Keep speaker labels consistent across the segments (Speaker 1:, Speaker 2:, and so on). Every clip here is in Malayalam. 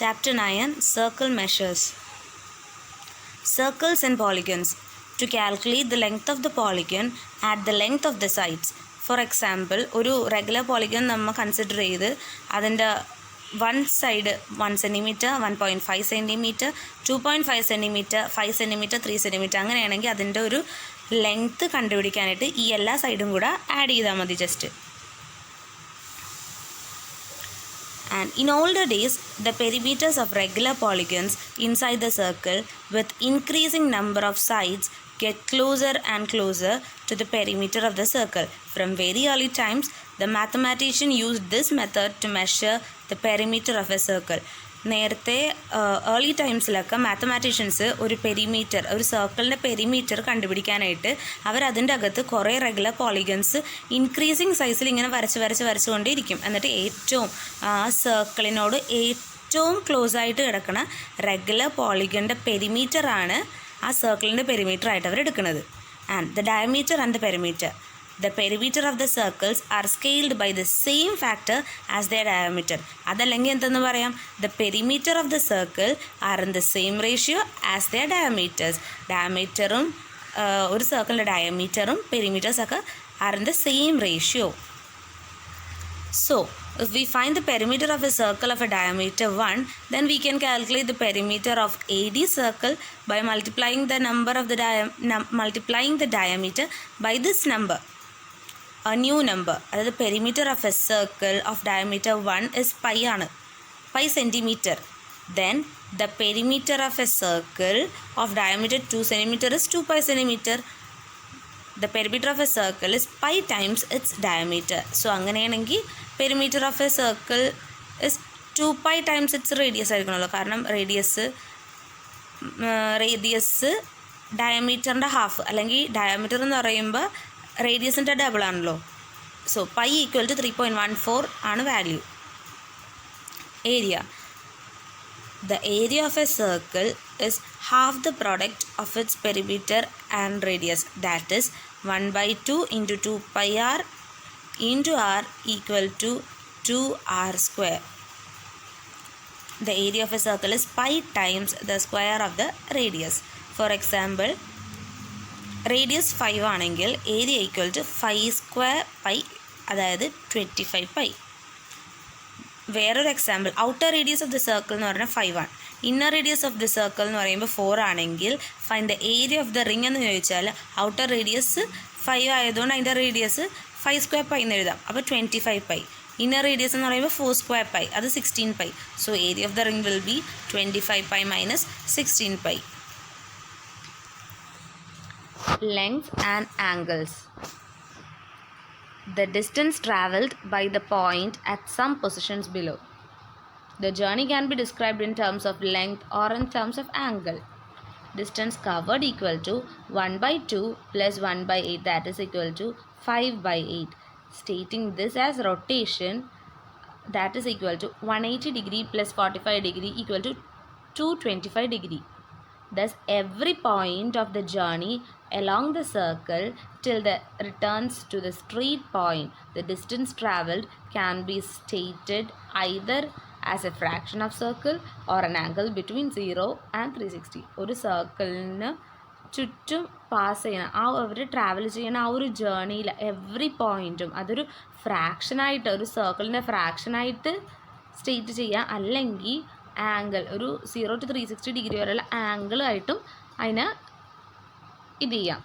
Speaker 1: Chapter 9 Circle Measures. Circles and polygons. To calculate the length of the polygon, add the length of the sides. For example, ഒരു regular polygon നമ്മൾ കൺസിഡർ ചെയ്ത് അതിൻ്റെ one side 1 cm, 1.5 cm, 2.5 cm, 5 cm, 3 cm അങ്ങനെയാണെങ്കിൽ അതിൻ്റെ ഒരു ലെങ്ത്ത് കണ്ടുപിടിക്കാനായിട്ട് ഈ എല്ലാ സൈഡും കൂടെ ആഡ് ചെയ്താൽ മതി just. And in older days, the perimeters of regular polygons inside the circle with increasing number of sides get closer and closer to the perimeter of the circle. From very early times, the mathematician used this method to measure the perimeter of a circle. നേരത്തെ ഏർലി ടൈംസിലൊക്കെ മാത്തമാറ്റീഷ്യൻസ് ഒരു പെരിമീറ്റർ, ഒരു സർക്കിളിൻ്റെ പെരിമീറ്റർ കണ്ടുപിടിക്കാനായിട്ട് അവരതിൻ്റെ അകത്ത് കുറേ റെഗുലർ പോളിഗൺസ് ഇൻക്രീസിങ് സൈസിൽ ഇങ്ങനെ വരച്ചുകൊണ്ടേയിരിക്കും. എന്നിട്ട് ഏറ്റവും ആ സർക്കിളിനോട് ഏറ്റവും ക്ലോസ് ആയിട്ട് കിടക്കുന്ന റെഗുലർ പോളിഗണിൻ്റെ പെരിമീറ്ററാണ് ആ സർക്കിളിൻ്റെ പെരിമീറ്റർ ആയിട്ട് അവർ എടുക്കുന്നത്. And the diameter and the perimeter. The perimeter of the circles are scaled by the same factor as their diameter. അതല്ലെങ്കിൽ എന്തെന്ന് പറയാം, the perimeter of the circle are in the same ratio as their diameters. ഡയമീറ്ററും ഒരു സർക്കിളിൻ്റെ ഡയമീറ്ററും പെരിമീറ്റേഴ്സൊക്കെ are in the same ratio. So, if we find the perimeter of a circle of a diameter 1, then we can calculate the perimeter of AD circle by multiplying the number of the multiplying the diameter by this number. A new number, അതായത് perimeter of a circle of diameter 1 is pi ആണ്, pi centimeter. Then the perimeter of a circle of diameter 2 centimeter is 2 pi centimeter. The perimeter of a circle is pi times its diameter. So അങ്ങനെയാണെങ്കിൽ perimeter of a circle is 2 pi times its radius ആയിരിക്കണമല്ലോ, കാരണം റേഡിയസ് ഡയമീറ്ററിൻ്റെ ഹാഫ്, അല്ലെങ്കിൽ ഡയമീറ്റർ എന്ന് പറയുമ്പോൾ റേഡിയസിൻ്റെ ഡബിൾ ആണല്ലോ. സോ പൈ ഈക്വൽ ടു 3.14 ആണ് value. Area. The area of a circle is half the product of its perimeter and radius, that is 1/2 into 2 pi r into r equal to 2r square. The area of a circle is pi times the square of the radius. For example, radius 5 ആണെങ്കിൽ area equal to 5 square pi, അതായത് 25 പൈ. വേറൊരു example, outer radius of the circle എന്ന് പറഞ്ഞാൽ 5 ആണ്. Inner radius of the circle എന്ന് പറയുമ്പോൾ 4 ആണെങ്കിൽ find the area of the ring എന്ന് ചോദിച്ചാൽ ഔട്ടർ റേഡിയസ് 5 ആയതുകൊണ്ട് അതിൻ്റെ റേഡിയസ് 5 സ്ക്വയർ പൈ എന്ന് എഴുതാം, അപ്പോൾ 25 പൈ. ഇന്നർ റേഡിയസ് എന്ന് പറയുമ്പോൾ 4 സ്ക്വയർ പൈ, അത് 16 pi. So area of the ring will be 25 pi minus 16 pi. Length and angles. The distance travelled by the point at some positions below. The journey can be described in terms of length or in terms of angle. Distance covered equal to 1/2 plus 1/8, that is equal to 5/8. Stating this as rotation, that is equal to 180 degree plus 45 degree equal to 225 degree. Thus, every point of the journey along the circle till the returns to the straight point, the distance travelled can be stated either as a fraction of circle or an angle between 0 and 360. ഒരു സർക്കിളിന് ചുറ്റും പാസ് ചെയ്യണം, ആ അവർ ട്രാവൽ ചെയ്യണ ആ ഒരു ജേർണിയിൽ എവറി പോയിൻറ്റും അതൊരു ഫ്രാക്ഷനായിട്ട്, ഒരു സർക്കിളിൻ്റെ ഫ്രാക്ഷനായിട്ട് സ്റ്റേറ്റ് ചെയ്യാം, അല്ലെങ്കിൽ ആംഗിൾ ഒരു 0 to 360 ഡിഗ്രി വരെയുള്ള ആംഗിളായിട്ടും അതിനെ ഇത് ചെയ്യാം.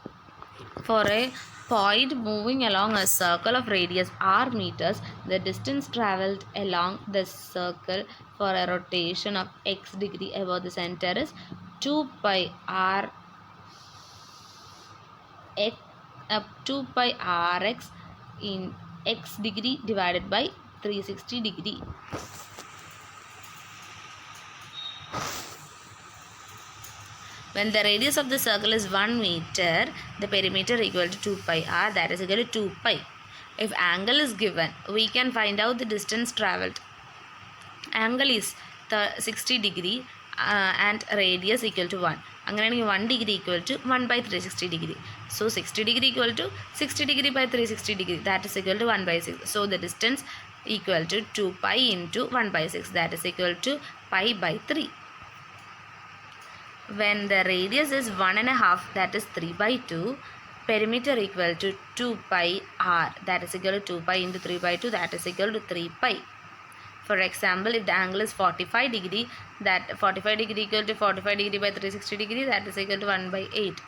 Speaker 1: For a point moving along a circle of radius r meters, the distance travelled along the circle for a rotation of x degree above the center is 2 pi r x up 2 pi rx in x degree divided by 360 degree. When the radius of the circle is 1 meter, the perimeter equal to 2 pi r, that is equal to 2 pi. If angle is given, we can find out the distance travelled. Angle is 60 degree and radius equal to 1. അങ്ങനെയാണെങ്കിൽ 1 degree equal to 1/360 degree. So 60 degree equal to 60 degree by 360 degree, that is equal to 1/6. So the distance equal to 2 pi into 1/6, that is equal to pi by 3. When the radius is 1.5, that is 3 by 2, perimeter equal to 2 pi r, that is equal to 2 pi into 3 by 2, that is equal to 3 pi. For example, if the angle is 45 degree, that 45 degree equal to 45 degree by 360 degree, that is equal to 1 by 8.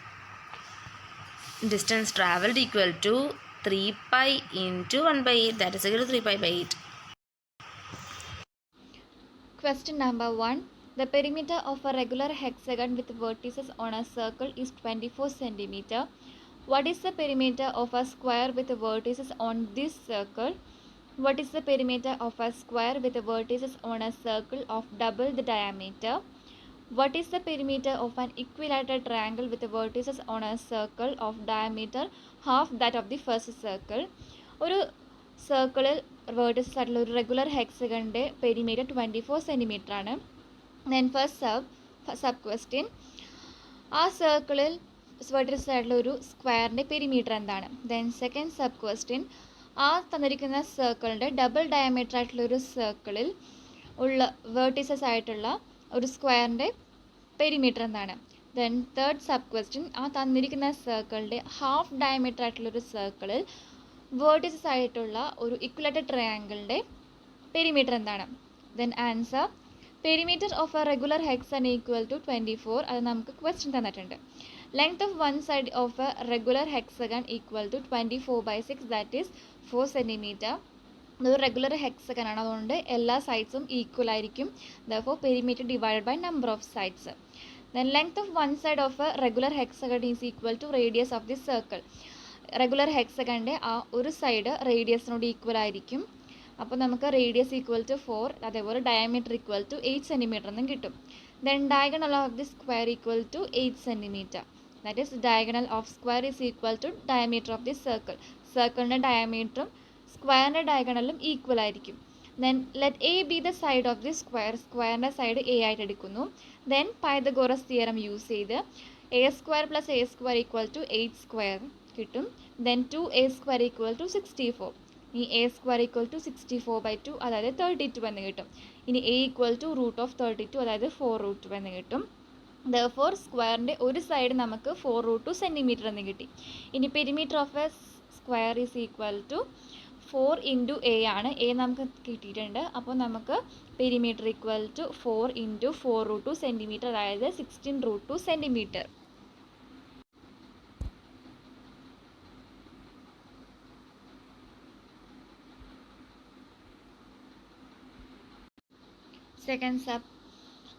Speaker 1: Distance travelled equal to 3 pi into 1 by 8, that is equal to 3 pi by 8.
Speaker 2: Question number 1. The perimeter of a regular hexagon with vertices on a circle is 24 cm. What is the perimeter of a square with vertices on this circle? What is the perimeter of a square with vertices on a circle of double the diameter? What is the perimeter of an equilateral triangle with vertices on a circle of diameter half that of the first circle? ഒരു സർക്കിളിൽ വേർട്ടിസസ് ആയിട്ടുള്ള ഒരു റെഗുലർ ഹെക്സഗണിൻ്റെ പെരിമീറ്റർ 24 സെൻറ്റിമീറ്റർ ആണ്. ദെൻ ഫസ്റ്റ് സബ് ക്വസ്റ്റ്യൻ, ആ സർക്കിളിൽ വേർട്ടിസസ് ആയിട്ടുള്ള ഒരു സ്ക്വയറിൻ്റെ പെരിമീറ്റർ എന്താണ്? ദെൻ സെക്കൻഡ് സബ് ക്വസ്റ്റ്യൻ, ആ തന്നിരിക്കുന്ന സർക്കിളിൻ്റെ ഡബിൾ ഡയമീറ്റർ ആയിട്ടുള്ള ഒരു സർക്കിളിൽ ഉള്ള വേർട്ടിസസ് ആയിട്ടുള്ള ഒരു സ്ക്വയറിൻ്റെ പെരിമീറ്റർ എന്താണ്? ദെൻ തേർഡ് സബ് ക്വസ്റ്റ്യൻ, ആ തന്നിരിക്കുന്ന സർക്കിളിൻ്റെ ഹാഫ് ഡയമീറ്റർ ആയിട്ടുള്ള ഒരു സർക്കിളിൽ വേർട്ടിസസ് ആയിട്ടുള്ള ഒരു ഇക്വലാറ്റർ ട്രയാങ്കിളിൻ്റെ പെരിമീറ്റർ എന്താണ്? Then answer, perimeter of a regular hexagon equal to 24. അത് നമുക്ക് ക്വസ്റ്റ്യൻ തന്നിട്ടുണ്ട്. Length of one side of a regular hexagon equal to 24/6, that is 4 centimetre. ഇതൊരു റെഗുലർ ഹെക്സഗൺ ആണ്, അതുകൊണ്ട് എല്ലാ സൈഡ്സും ഈക്വൽ ആയിരിക്കും. Therefore perimeter divided by number of sides. Then length of one side of a regular hexagon is equal to radius of the circle. Regular ഹെക്സഗണിൻ്റെ ആ ഒരു സൈഡ് റേഡിയസിനോട് ഈക്വൽ ആയിരിക്കും. അപ്പോൾ നമുക്ക് റേഡിയസ് ഈക്വൽ ടു 4, അതേപോലെ ഡയമീറ്റർ ഈക്വൽ ടു 8 സെൻറ്റിമീറ്റർ എന്നും കിട്ടും. Then diagonal of the square equal to 8 centimetre. That is diagonal of square is equal to diameter of the circle. സർക്കിളിൻ്റെ ഡയമീറ്ററും സ്ക്വയറിൻ്റെ ഡയഗണലും ഈക്വൽ ആയിരിക്കും. Then let a be the side of the square. സ്ക്വയറിൻ്റെ സൈഡ് എ ആയിട്ട് എടുക്കുന്നു. ദെൻ പൈതഗോറസ് തിയറം യൂസ് ചെയ്ത് a square plus a square equal to 8 square കിട്ടും. Then 2a square equal to 64. ഇനി എ സ്ക്വയർ ഈക്വൽ ടു 64/2, അതായത് 32 എന്ന് കിട്ടും. ഇനി എ ഈക്വൽ ടു √32, അതായത് 4√2 എന്ന് കിട്ടും. ദെർഫോർ സ്ക്വയറിൻ്റെ ഒരു സൈഡ് നമുക്ക് 4√2 സെൻറ്റിമീറ്റർ എന്ന് കിട്ടി. ഇനി perimeter of a square is equal to 4 into a ആണ്. എ നമുക്ക് കിട്ടിയിട്ടുണ്ട്. അപ്പോൾ നമുക്ക് perimeter equal to 4 into 4√2 centimetre, അതായത് 16√2 centimetre. Second sub,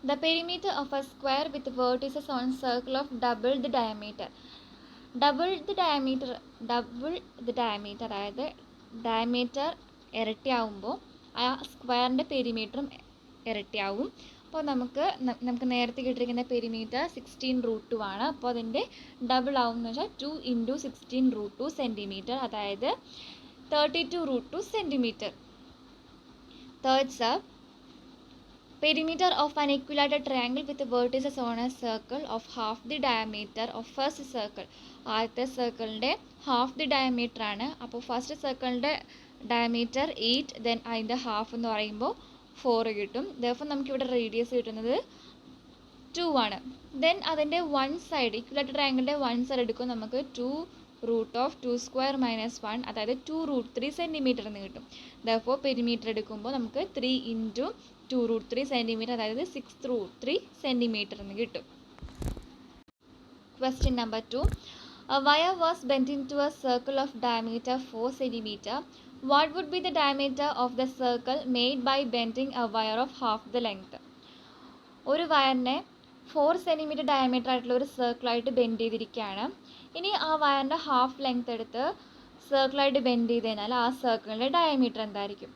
Speaker 2: the perimeter of a square with vertices on circle of double the diameter. Double the diameter അതായത് ഡയമീറ്റർ ഇരട്ടിയാവുമ്പോൾ ആ സ്ക്വയറിൻ്റെ പെരിമീറ്ററും ഇരട്ടിയാവും. അപ്പോൾ നമുക്ക് നേരത്തെ കിട്ടിയിരിക്കുന്ന പെരിമീറ്റർ 16√2 ആണ്. അപ്പോൾ അതിൻ്റെ ഡബിൾ ആവും എന്ന് വെച്ചാൽ 2 ഇൻറ്റു 16√2 സെൻറ്റിമീറ്റർ, അതായത് 32√2 centimetre. Third sub, perimeter of an equilateral triangle with vertices on a circle of half the diameter of first circle. ആദ്യത്തെ സർക്കിളിൻ്റെ ഹാഫ് ദി ഡയമീറ്റർ ആണ്. അപ്പോൾ ഫസ്റ്റ് സർക്കിളിൻ്റെ ഡയമീറ്റർ 8, ദെൻ അതിൻ്റെ ഹാഫ് എന്ന് പറയുമ്പോൾ 4 കിട്ടും. ദെർഫോർ നമുക്കിവിടെ റേഡിയസ് കിട്ടുന്നത് 2 ആണ്. ദെൻ അതിൻ്റെ വൺ സൈഡ്, ഇക്വലാറ്റർ ട്രയാങ്കിളിൻ്റെ വൺ സൈഡ് എടുക്കും നമുക്ക് 2√2² - 1, അതായത് 2√3 സെൻറ്റിമീറ്റർ എന്ന് കിട്ടും. ദെർഫോർ പെരിമീറ്റർ എടുക്കുമ്പോൾ നമുക്ക് 3 ഇൻറ്റു 2√3 സെൻറ്റിമീറ്റർ, അതായത് 6√3 സെൻറ്റിമീറ്റർ എന്ന് കിട്ടും. Question number 2. A wire was bent into a circle of diameter 4 centimeter. What would be the diameter of the circle made by bending a wire of half the length? ഒരു വയറിനെ 4 സെൻറ്റിമീറ്റർ ഡയമീറ്റർ ആയിട്ടുള്ള ഒരു സർക്കിളായിട്ട് ബെൻഡ് ചെയ്തിരിക്കുകയാണ്. ഇനി ആ വയറിൻ്റെ ഹാഫ് ലെങ്ത് എടുത്ത് സർക്കിളായിട്ട് ബെൻഡ് ചെയ്ത് കഴിഞ്ഞാൽ ആ സർക്കിളിൻ്റെ ഡയമീറ്റർ എന്തായിരിക്കും?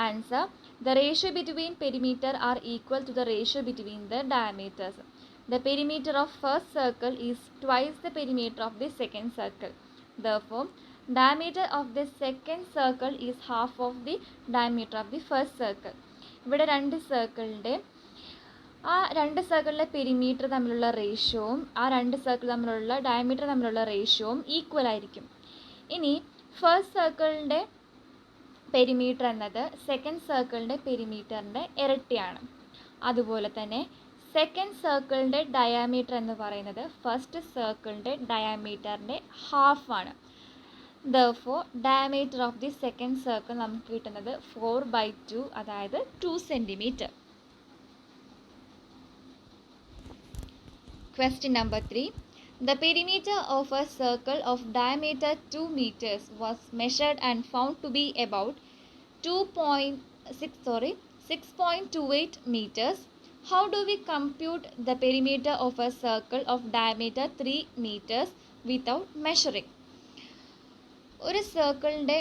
Speaker 2: Answer, the ratio between perimeter are equal to the ratio between the diameters. The perimeter of first circle is twice the perimeter of the second circle. Therefore, diameter of the second circle is half of the diameter of the first circle. ഇവിടെ രണ്ട് സർക്കിളിലെ പെരിമീറ്റർ തമ്മിലുള്ള റേഷ്യോവും ആ രണ്ട് സർക്കിൾ തമ്മിലുള്ള ഡയമീറ്റർ തമ്മിലുള്ള റേഷ്യോവും ഈക്വൽ ആയിരിക്കും. ഇനി ഫസ്റ്റ് സർക്കിളിൻ്റെ പെരിമീറ്റർ എന്നത് സെക്കൻഡ് സർക്കിളിൻ്റെ പെരിമീറ്ററിൻ്റെ ഇരട്ടിയാണ്. അതുപോലെ തന്നെ സെക്കൻഡ് സർക്കിളിൻ്റെ ഡയാമീറ്റർ എന്ന് പറയുന്നത് ഫസ്റ്റ് സർക്കിളിൻ്റെ ഡയാമീറ്ററിൻ്റെ ഹാഫാണ്. Therefore, diameter of the second circle നമുക്ക് കിട്ടുന്നത് 4/2, അതായത് 2 cm. Question number 3. The perimeter of a circle of diameter 2 meters was measured and found to be about 6.28 meters. How do we compute the perimeter of a circle of diameter 3 meters without measuring? ഒരു സർക്കിളിൻ്റെ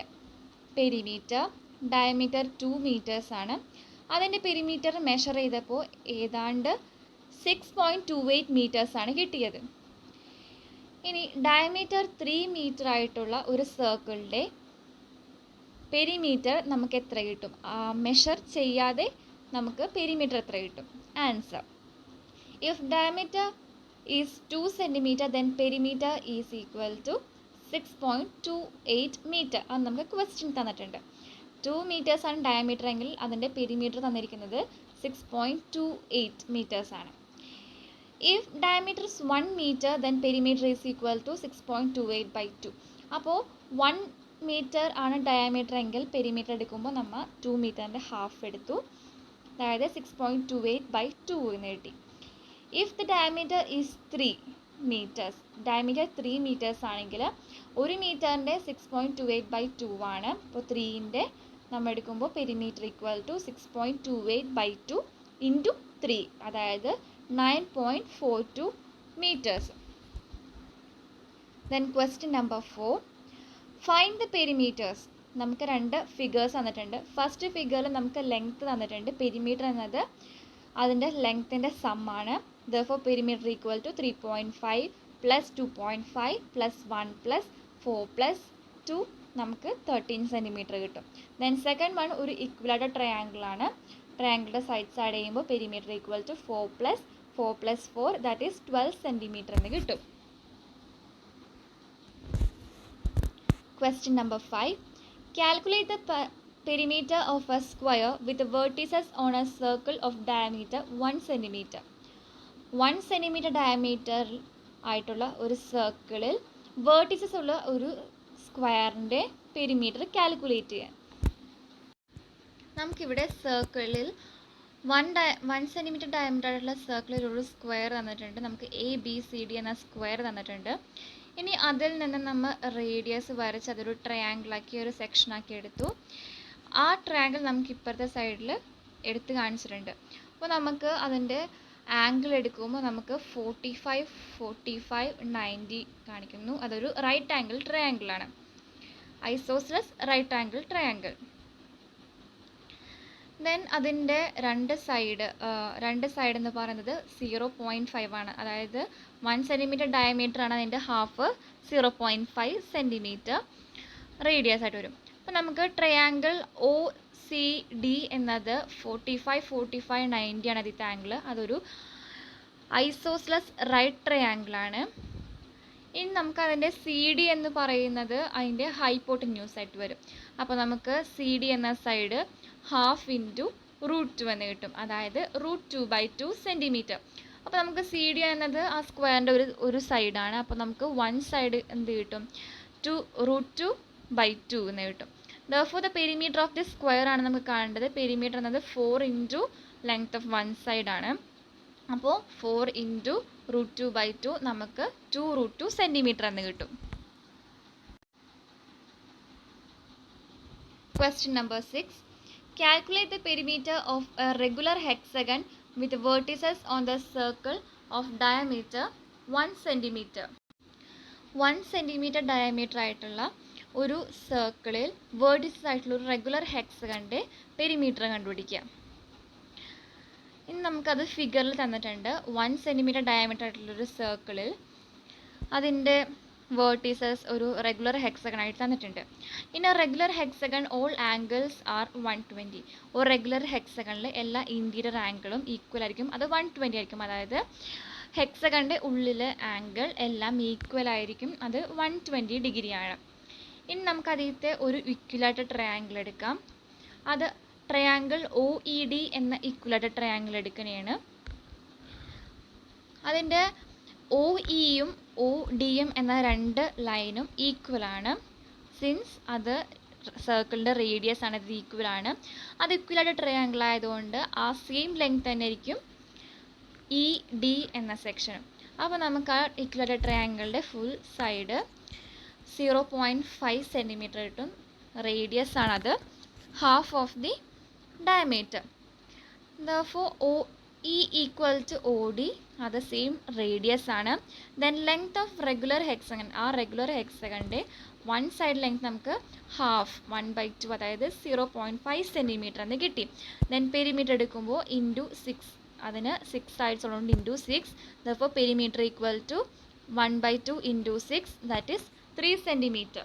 Speaker 2: പെരിമീറ്റർ ഡയമീറ്റർ 2 മീറ്റേഴ്സ് ആണ്. അതിൻ്റെ പെരിമീറ്റർ മെഷർ ചെയ്തപ്പോൾ ഏതാണ്ട് 6.28 മീറ്റേഴ്സ് ആണ് കിട്ടിയത്. ഇനി ഡയമീറ്റർ 3 മീറ്റർ ആയിട്ടുള്ള ഒരു സർക്കിളിൻ്റെ പെരിമീറ്റർ നമുക്ക് എത്ര കിട്ടും? മെഷർ ചെയ്യാതെ നമുക്ക് പെരിമീറ്റർ എത്ര കിട്ടും? Answer: if diameter is 2 centimetre then perimeter is equal to 6.28 metre. അത് നമുക്ക് ക്വസ്റ്റ്യൻ തന്നിട്ടുണ്ട്. 2 മീറ്റേഴ്സ് ആണ് ഡയമീറ്റർ എങ്കിൽ അതിൻ്റെ പെരിമീറ്റർ തന്നിരിക്കുന്നത് 6.28 മീറ്റേഴ്സ് ആണ്. If diameter is 1 metre then perimeter is equal to 6.28/2. അപ്പോൾ 1 മീറ്റർ ആണ് ഡയമീറ്റർ എങ്കിൽ പെരിമീറ്റർ എടുക്കുമ്പോൾ നമ്മൾ 2 മീറ്ററിൻ്റെ ഹാഫ് എടുത്തു, അതായത് 6.28/2 എന്ന് കിട്ടി. If the diameter is 3 metres, diameter 3 metres ആണെങ്കിൽ 1 മീറ്ററിൻ്റെ 6.28/2 ആണ്. അപ്പോൾ 3ൻ്റെ നമ്മൾ എടുക്കുമ്പോൾ പെരിമീറ്റർ ഈക്വൽ ടു 6.28/2 ഇൻറ്റു 3, അതായത് 9.42 metres. Then question number 4. Find the perimeters. നമുക്ക് 2 ഫിഗേഴ്സ് തന്നിട്ടുണ്ട്. ഫസ്റ്റ് ഫിഗറിൽ നമുക്ക് ലെങ്ത്ത് തന്നിട്ടുണ്ട്. പെരിമീറ്റർ എന്നത് അതിൻ്റെ ലെങ്ത്തിൻ്റെ സമ്മാണ്. Therefore, perimeter equal to 3.5 plus 2.5 plus 1 plus 4 plus 2 നമുക്ക് 13 സെൻറ്റിമീറ്റർ കിട്ടും. ദെൻ സെക്കൻഡ് വൺ ഒരു ഇക്വലാറ്റർ ട്രയാങ്കിൾ ആണ്. ട്രയാങ്കിളിൻ്റെ സൈഡ്സ് ആഡ് ചെയ്യുമ്പോൾ perimeter equal to 4 plus 4 plus 4 that is 12 centimetre എന്ന് കിട്ടും. Question number 5. Calculate the perimeter of a square with vertices on a circle of diameter 1 centimeter. 1 centimetre diameter ആയിട്ടുള്ള ഒരു സർക്കിളിൽ വേർട്ടിസസ് ഉള്ള ഒരു സ്ക്വയറിൻ്റെ പെരിമീറ്റർ കാൽക്കുലേറ്റ് ചെയ്യാൻ. നമുക്കിവിടെ സർക്കിളിൽ 1 സെൻറ്റിമീറ്റർ ഡയമീറ്റർ ആയിട്ടുള്ള സർക്കിളിൽ ഒരു സ്ക്വയർ തന്നിട്ടുണ്ട്. നമുക്ക് ABCD എന്ന സ്ക്വയർ തന്നിട്ടുണ്ട്. ഇനി അതിൽ നിന്ന് നമ്മൾ റേഡിയസ് വരച്ച് അതൊരു ട്രയാങ്കിളാക്കി ഒരു സെക്ഷനാക്കി എടുത്തു. ആ ട്രയാങ്കിൾ നമുക്ക് ഇപ്പുറത്തെ സൈഡിൽ എടുത്ത് കാണിച്ചിട്ടുണ്ട്. അപ്പോൾ നമുക്ക് അതിൻ്റെ ആംഗിൾ എടുക്കുമ്പോൾ നമുക്ക് 45, 45, 90 കാണിക്കുന്നു. അതൊരു റൈറ്റ് ആംഗിൾ ട്രയാങ്കിളാണ്. Isosceles right angle triangle. Then അതിൻ്റെ രണ്ട് സൈഡ് എന്ന് പറയുന്നത് 0.5 ആണ്. അതായത് 1 സെൻറ്റിമീറ്റർ ഡയമീറ്റർ ആണ്, അതിൻ്റെ ഹാഫ് 0.5 സെൻറ്റിമീറ്റർ റേഡിയസ് ആയിട്ട് വരും. അപ്പോൾ നമുക്ക് ട്രയാങ്കിൾ OCD എന്നത് 45, 45, 90 ആണ് അതിൻ്റെ ആംഗിൾ. അതൊരു ഐസോസെലസ് റൈറ്റ് ട്രയാങ്കിളാണ്. ഇനി നമുക്ക് അതിൻ്റെ CD എന്ന് പറയുന്നത് അതിൻ്റെ ഹൈപ്പോട്ടന്യൂസ് ആയിട്ട് വരും. അപ്പോൾ നമുക്ക് CD എന്ന സൈഡ് ഹാഫ് ഇൻറ്റു √2 എന്ന് കിട്ടും, അതായത് √2/2 സെൻറ്റിമീറ്റർ. അപ്പോൾ നമുക്ക് CD എന്നത് ആ സ്ക്വയറിൻ്റെ ഒരു സൈഡാണ്. അപ്പോൾ നമുക്ക് 1 സൈഡ് എന്ത് കിട്ടും? √2/2 എന്ന് കിട്ടും. Therefore, the perimeter of this square ആണ് നമുക്ക് കാണേണ്ടത്. പെരിമീറ്റർ എന്നത് 4 ഇൻറ്റു ലെങ്ത് ഓഫ് 1 സൈഡ് ആണ്. അപ്പോൾ 4 ഇൻറ്റു √2/2 നമുക്ക് 2√2 സെൻറ്റിമീറ്റർ എന്ന് കിട്ടും. Question number 6. Calculate the perimeter of a regular hexagon with vertices on the circle of diameter 1 centimeter. 1 centimetre diameter ആയിട്ടുള്ള ഒരു സർക്കിളിൽ വേർട്ടിസസ് ആയിട്ടുള്ള ഒരു റെഗുലർ ഹെക്സഗണിൻ്റെ പെരിമീറ്റർ കണ്ടുപിടിക്കുക. ഇനി നമുക്കത് ഫിഗറിൽ തന്നിട്ടുണ്ട്. 1 സെൻറ്റിമീറ്റർ ഡയമീറ്റർ ആയിട്ടുള്ളൊരു സർക്കിളിൽ അതിൻ്റെ വേർട്ടിസസ് ഒരു റെഗുലർ ഹെക്സഗൺ ആയിട്ട് തന്നിട്ടുണ്ട്. In A regular hexagon all angles are 120. ഒരു റെഗുലർ ഹെക്സഗണിൽ എല്ലാ ഇൻറ്റീരിയർ ആംഗിളും ഈക്വൽ ആയിരിക്കും, അത് 120 ആയിരിക്കും. അതായത് ഹെക്സഗണിൻ്റെ ഉള്ളിലെ ആംഗിൾ എല്ലാം ഈക്വൽ ആയിരിക്കും, അത് 120 ഡിഗ്രിയാണ്. ഇനി നമുക്ക് അതിലത്തെ ഒരു ഇക്വലാറ്റർ ട്രയാങ്കിൾ എടുക്കാം. അത് ട്രയാങ്കിൾ ഒ ഇ ഡി എന്ന ഇക്വലാറ്റർ ട്രയാങ്കിൾ എടുക്കണേണ്. അതിൻ്റെ ഒ ഇയും ഒ ഡിയും എന്ന രണ്ട് ലൈനും ഈക്വലാണ്. സിൻസ് അത് സർക്കിളിൻ്റെ റേഡിയസ് ആണ്, ഇത് ഈക്വലാണ്. അത് ഇക്വലാറ്റർ ട്രയാങ്കിൾ ആയതുകൊണ്ട് ആ സെയിം ലെങ്ത് തന്നെ ആയിരിക്കും ഇ ഡി എന്ന സെക്ഷനും. അപ്പോൾ നമുക്ക് ആ ഇക്വലാറ്റർ ട്രയാങ്കിളിൻ്റെ ഫുൾ സൈഡ് 0.5 സെൻറ്റിമീറ്റർ കിട്ടും. റേഡിയസ് ആണത്, half of the diameter. Therefore O E equal to O D അത് സെയിം റേഡിയസ് ആണ്. Then length of regular hexagon, ആ റെഗുലർ ഹെക്സഗണിൻ്റെ വൺ സൈഡ് ലെങ്ത് നമുക്ക് ഹാഫ് 1/2 അതായത് 0.5 സെൻറ്റിമീറ്റർ എന്ന് കിട്ടി. ദെൻ പെരിമീറ്റർ എടുക്കുമ്പോൾ ഇൻറ്റു 6, അതിന് 6 സൈഡ്സ് ഉള്ളതുകൊണ്ട് into 6. Therefore perimeter equal to 1/2 into 6 that is 3 centimetre.